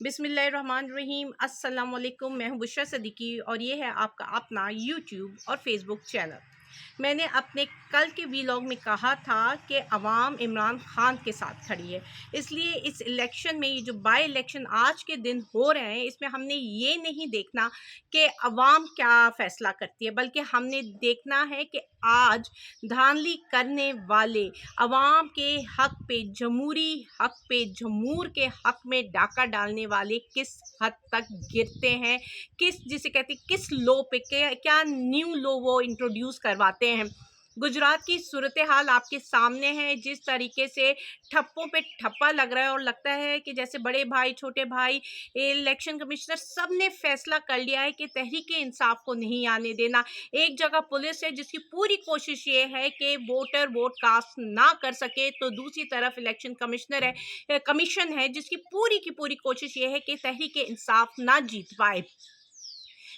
बिस्मिल्लाहिर्रहमानिर्रहीम। अस्सलाम वालेकुम। मैं हूं बुशरा सदीकी और ये है आपका अपना यूट्यूब और फेसबुक चैनल। मैंने अपने कल के वीलॉग में कहा था कि अवाम इमरान खान के साथ खड़ी है, इसलिए इस इलेक्शन में ये जो बाई इलेक्शन आज के दिन हो रहे हैं इसमें हमने ये नहीं देखना कि अवाम क्या फ़ैसला करती है, बल्कि हमने देखना है कि आज धांधली करने वाले अवाम के हक पे, जमहूरी हक पे, जमहूर के हक में डाका डालने वाले किस हद तक गिरते हैं, किस जिसे कहते हैं किस लो पे क्या न्यू लो वो इंट्रोड्यूस करवाते हैं। गुजरात की सूरत हाल आपके सामने है, जिस तरीके से ठप्पों पे ठप्पा लग रहा है और लगता है कि जैसे बड़े भाई छोटे भाई इलेक्शन कमिश्नर सब ने फैसला कर लिया है कि तहरीक इंसाफ को नहीं आने देना। एक जगह पुलिस है जिसकी पूरी कोशिश ये है कि वोटर वोट कास्ट ना कर सके, तो दूसरी तरफ इलेक्शन कमिश्नर है, कमीशन है जिसकी पूरी की पूरी कोशिश ये है कि तहरीक इंसाफ ना जीत पाए।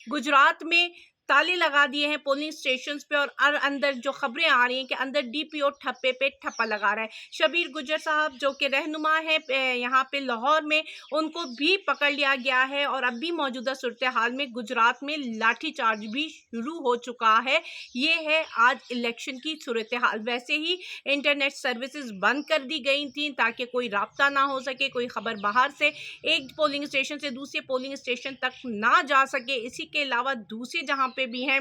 गुजरात में ताले लगा दिए हैं पोलिंग स्टेशंस पे और अंदर जो खबरें आ रही हैं कि अंदर डीपीओ ठप्पे पे ठप्पा लगा रहा है। शबीर गुज्जर साहब जो कि रहनुमा है यहाँ पे लाहौर में, उनको भी पकड़ लिया गया है और अब भी मौजूदा सूरत हाल में गुजरात में लाठीचार्ज भी शुरू हो चुका है। ये है आज इलेक्शन की सूरत हाल। वैसे ही इंटरनेट सर्विसेज बंद कर दी गई थी ताकि कोई राब्ता ना हो सके, कोई खबर बाहर से एक पोलिंग स्टेशन से दूसरे पोलिंग स्टेशन तक ना जा सके। इसी के अलावा दूसरे जहाँ पे भी हैं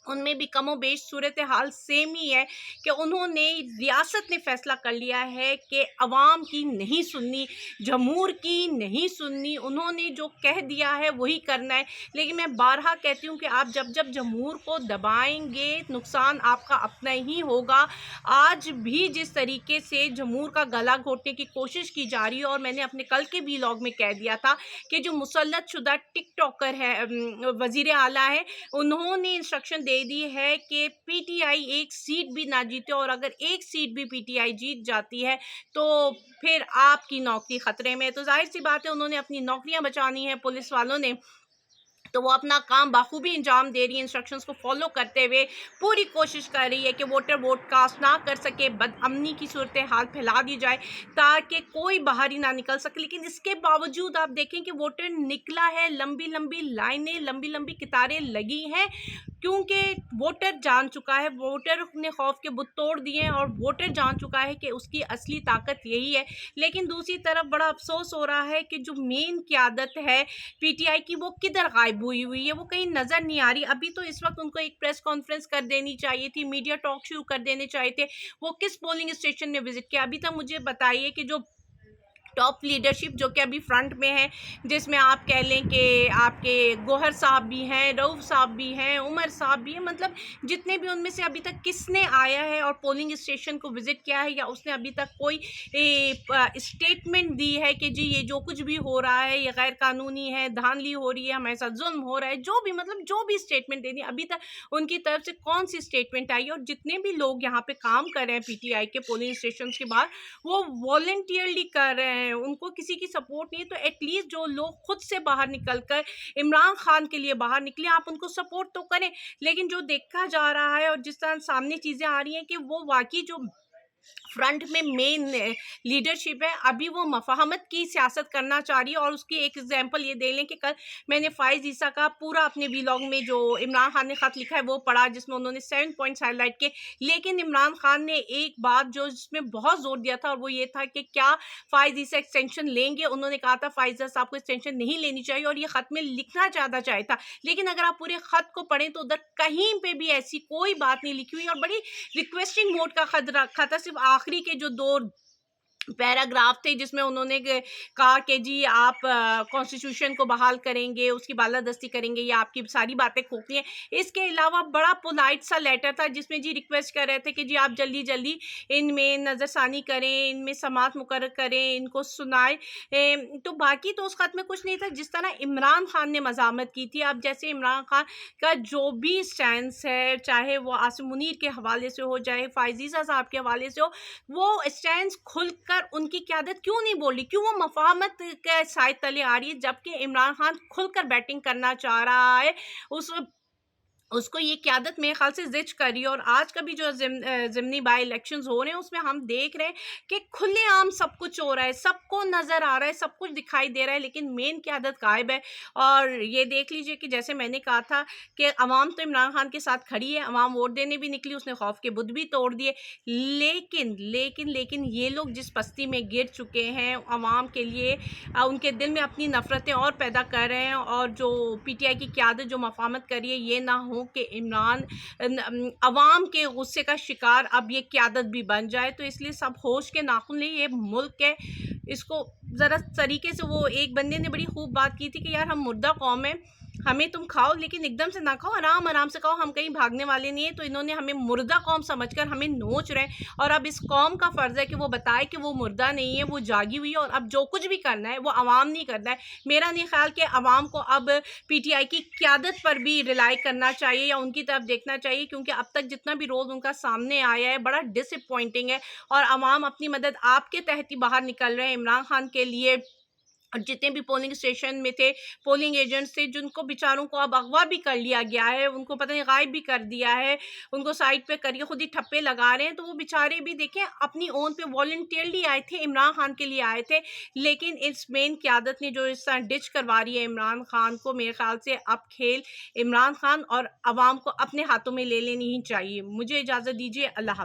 उनमें भी कमोबेश सूरत हाल सेम ही है कि उन्होंने रियासत ने फैसला कर लिया है कि अवाम की नहीं सुननी, जमहूर की नहीं सुननी, उन्होंने जो कह दिया है वही करना है। लेकिन मैं बारहा कहती हूँ कि आप जब जब जमहूर को दबाएंगे नुकसान आपका अपना ही होगा। आज भी जिस तरीके से जमहूर का गला घोटने की कोशिश की जा रही है, और मैंने अपने कल के व्लॉग में कह दिया था कि जो मुसल्लत शुदा टिकटॉकर है, वज़ीर आला है, उन्होंने इंस्ट्रक्शन दे दी है कि पीटीआई एक सीट भी ना जीते, और अगर एक सीट भी पीटीआई जीत जाती है तो फिर आपकी नौकरी खतरे में है। तो जाहिर सी बात है उन्होंने अपनी नौकरियां बचानी है पुलिस वालों ने, तो वो अपना काम बाखूबी अंजाम दे रही है। इंस्ट्रक्शंस को फॉलो करते हुए पूरी कोशिश कर रही है कि वोटर वोट कास्ट ना कर सके, बदअमनी की सूरत हाल फैला दी जाए ताकि कोई बाहर ही ना निकल सके। लेकिन इसके बावजूद आप देखें कि वोटर निकला है, लंबी लंबी लाइनें, लंबी लंबी कतारें लगी हैं, क्योंकि वोटर जान चुका है, वोटर ने खौफ के बुत तोड़ दिए हैं और वोटर जान चुका है कि उसकी असली ताकत यही है। लेकिन दूसरी तरफ बड़ा अफसोस हो रहा है कि जो मेन क़यादत है पीटीआई की वो किधर गायब हुई है, वो कहीं नज़र नहीं आ रही। अभी तो इस वक्त उनको एक प्रेस कॉन्फ्रेंस कर देनी चाहिए थी, मीडिया टॉक शुरू कर देने चाहिए थे। वो किस पोलिंग स्टेशन में विजिट किया अभी तक मुझे बताइए कि जो टॉप लीडरशिप जो कि अभी फ्रंट में है, जिसमें आप कह लें कि आपके गोहर साहब भी हैं, रऊफ़ साहब भी हैं, उमर साहब भी हैं, मतलब जितने भी उनमें से अभी तक किसने आया है और पोलिंग स्टेशन को विज़िट किया है, या उसने अभी तक कोई स्टेटमेंट दी है कि जी ये जो कुछ भी हो रहा है ये गैर कानूनी है, धांधली हो रही है, हमारे साथ जुल्म हो रहा है, जो भी मतलब जो भी स्टेटमेंट देनी अभी तक उनकी तरफ से कौन सी स्टेटमेंट आई है। और जितने भी लोग यहाँ पे काम कर रहे हैं पीटीआई के पोलिंग स्टेशन के बाहर, वो वॉलंटियरली कर रहे हैं, उनको किसी की सपोर्ट नहीं है। तो एटलीस्ट जो लोग खुद से बाहर निकलकर इमरान खान के लिए बाहर निकले, आप उनको सपोर्ट तो करें। लेकिन जो देखा जा रहा है और जिस तरह सामने चीज़ें आ रही हैं कि वो वाकई जो फ्रंट में मेन लीडरशिप है अभी वो मफाहमत की सियासत करना चाह रही है। और उसकी एक एग्जांपल ये दे लें कि कल मैंने फाइज ईसा का पूरा अपने व्लॉग में जो इमरान खान ने ख़त लिखा है वो पढ़ा, जिसमें उन्होंने 7 पॉइंट्स हाईलाइट किए। लेकिन इमरान खान ने एक बात जो जिसमें बहुत जोर दिया था और वो ये था कि क्या फाइज ईसा एक्सटेंशन लेंगे। उन्होंने कहा था फाइजा साहब को एक्सटेंशन नहीं लेनी चाहिए और ये ख़त में लिखना ज़्यादा चाहिए था। लेकिन अगर आप पूरे ख़त को पढ़ें तो उधर कहीं पर भी ऐसी कोई बात नहीं लिखी हुई और बड़ी रिक्वेस्टिंग मोड का खत रखा था। सिर्फ आखिरी के जो 2 पैराग्राफ थे जिसमें उन्होंने कहा कि जी आप कॉन्स्टिट्यूशन को बहाल करेंगे, उसकी बालादस्ती करेंगे, या आपकी सारी बातें खोखली हैं। इसके अलावा बड़ा पोलाइट सा लेटर था जिसमें जी रिक्वेस्ट कर रहे थे कि जी आप जल्दी जल्दी इनमें नज़रसानी करें, इनमें समात मुकर्रर करें, इनको सुनाएं। तो बाकी तो उस खत में कुछ नहीं था। जिस तरह इमरान खान ने मज़ामत की थी, अब जैसे इमरान खान का जो भी स्टैंस है, चाहे वो आसिम मुनीर के हवाले से हो, चाहे फायजीज़ा साहब के हवाले से हो, वो स्टैंस खुलकर उनकी क़यादत क्यों नहीं बोली, क्यों वो मफाहमत के साए तले आ रही है, जबकि इमरान खान खुलकर बैटिंग करना चाह रहा है। उस उसको ये क़यादत मेरे ख़्याल से ज़िच कर रही है। और आज का भी जो ज़िमनी बाई इलेक्शंस हो रहे हैं उसमें हम देख रहे हैं कि खुलेआम सब कुछ हो रहा है, सबको नज़र आ रहा है, सब कुछ दिखाई दे रहा है, लेकिन मेन क़यादत गायब है। और ये देख लीजिए कि जैसे मैंने कहा था कि अवाम तो इमरान खान के साथ खड़ी है, अवाम वोट देने भी निकली, उसने खौफ के बुत भी तोड़ दिए। लेकिन ये लोग जिस पस्ती में गिर चुके हैं अवाम के लिए, उनके दिल में अपनी नफ़रतें और पैदा कर रहे हैं। और जो पीटीआई की क़यादत जो मफ़ाहमत कर रही है, ये ना हो कि इमरान अवाम के गुस्से का शिकार अब ये क़यादत भी बन जाए। तो इसलिए सब होश के नाखून लें, ये मुल्क है, इसको ज़रा तरीके से। वो एक बंदे ने बड़ी खूब बात की थी कि यार हम मुर्दा कौम है, हमें तुम खाओ लेकिन एकदम से ना खाओ, आराम आराम से खाओ, हम कहीं भागने वाले नहीं हैं। तो इन्होंने हमें मुर्दा कौम समझकर हमें नोच रहे हैं। और अब इस कौम का फ़र्ज़ है कि वो बताए कि वो मुर्दा नहीं है, वो जागी हुई है। और अब जो कुछ भी करना है वो अवाम नहीं करना है। मेरा नहीं ख्याल कि अवाम को अब पीटीआई की क़यादत पर भी रिलाई करना चाहिए या उनकी तरफ देखना चाहिए, क्योंकि अब तक जितना भी रोल उनका सामने आया है बड़ा डिसअपॉइंटिंग है। और अवाम अपनी मदद आपके तहत ही बाहर निकल रहे हैं इमरान खान के लिए। और जितने भी पोलिंग स्टेशन में थे, पोलिंग एजेंट्स थे, जिनको बेचारों को अब अगवा भी कर लिया गया है, उनको पता नहीं गायब भी कर दिया है, उनको साइड पे करके खुद ही ठप्पे लगा रहे हैं। तो वो बेचारे भी देखें अपनी ओन पे वॉलंटियरली आए थे, इमरान खान के लिए आए थे। लेकिन इस मेन क़यादत ने जो इस तरह डिच करवा रही है इमरान खान को, मेरे ख्याल से अब खेल इमरान खान और अवाम को अपने हाथों में ले लेनी ही चाहिए। मुझे इजाज़त दीजिए। अल्लाह हाफ़िज़।